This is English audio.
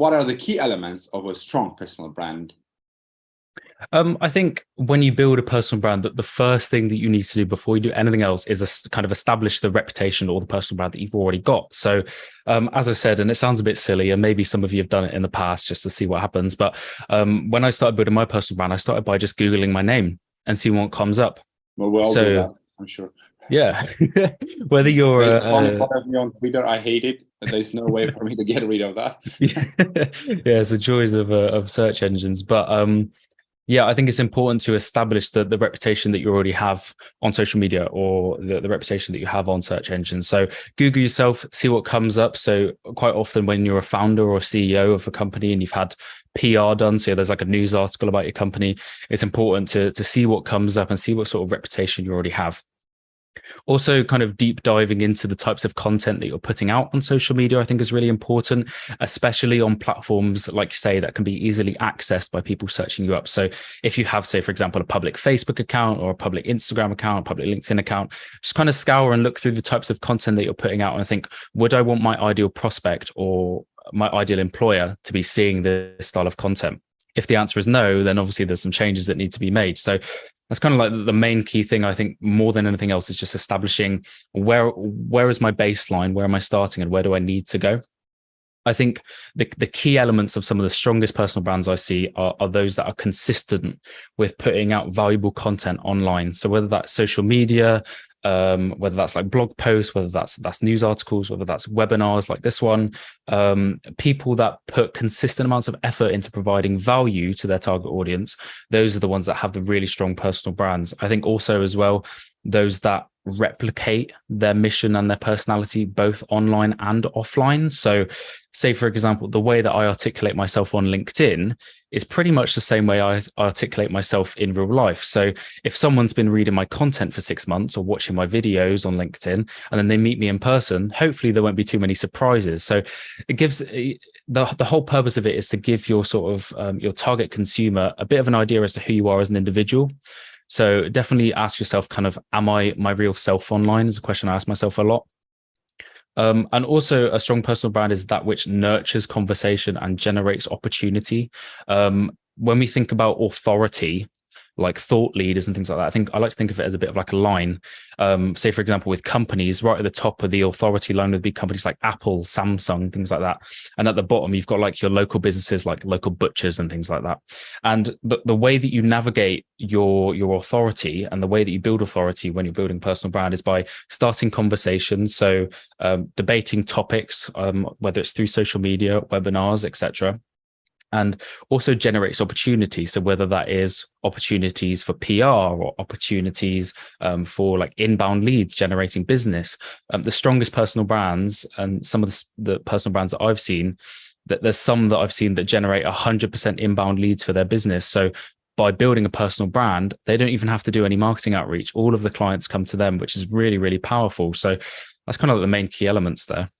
what are the key elements of a strong personal brand? I think when you build a personal brand, that the first thing that you need to do before you do anything else is kind of establish the reputation or the personal brand that you've already got. So, as I said, and it sounds a bit silly, and maybe some of you have done it in the past just to see what happens. But when I started building my personal brand, I started by just Googling my name and seeing what comes up. Well, we all do that, I'm sure. Yeah. Whether you're follow me on Twitter, I hate it. There's no way for me to get rid of that. Yeah, it's the joys of search engines. But yeah, I think it's important to establish the reputation that you already have on social media, or the reputation that you have on search engines. So Google yourself, see what comes up. So quite often when you're a founder or CEO of a company and you've had PR done, so there's like a news article about your company, it's important to see what comes up and see what sort of reputation you already have. Also, kind of deep diving into the types of content that you're putting out on social media, I think is really important, especially on platforms, like you say, that can be easily accessed by people searching you up. So if you have, say, for example, a public Facebook account or a public Instagram account, public LinkedIn account, just kind of scour and look through the types of content that you're putting out and think, would I want my ideal prospect or my ideal employer to be seeing this style of content? If the answer is no, then obviously there's some changes that need to be made. So that's kind of like the main key thing, I think, more than anything else, is just establishing where is my baseline, where am I starting, and where do I need to go? I think the key elements of some of the strongest personal brands I see are those that are consistent with putting out valuable content online. So whether that's social media, whether that's like blog posts, whether that's news articles, whether that's webinars like this one, people that put consistent amounts of effort into providing value to their target audience, those are the ones that have the really strong personal brands. I think also as well, those that replicate their mission and their personality both online and offline. So say, for example, the way that I articulate myself on LinkedIn is pretty much the same way I articulate myself in real life. So if someone's been reading my content for 6 months or watching my videos on LinkedIn, and then they meet me in person, hopefully there won't be too many surprises. So it gives the whole purpose of it is to give your sort of your target consumer a bit of an idea as to who you are as an individual. So definitely ask yourself, kind of, am I my real self online? Is a question I ask myself a lot. And also, a strong personal brand is that which nurtures conversation and generates opportunity. When we think about authority, like thought leaders and things like that, I think I like to think of it as a bit of like a line. Say, for example, with companies, right at the top of the authority line would be companies like Apple, Samsung, things like that. And at the bottom, you've got like your local businesses, like local butchers and things like that. And the way that you navigate your authority and the way that you build authority when you're building personal brand is by starting conversations. So debating topics, whether it's through social media, webinars, etc., and also generates opportunity. So whether that is opportunities for PR or opportunities for like inbound leads, generating business, the strongest personal brands, and some of the personal brands that I've seen, that there's some that I've seen that generate 100% inbound leads for their business. So by building a personal brand, they don't even have to do any marketing outreach. All of the clients come to them, which is really, really powerful. So that's kind of the main key elements there.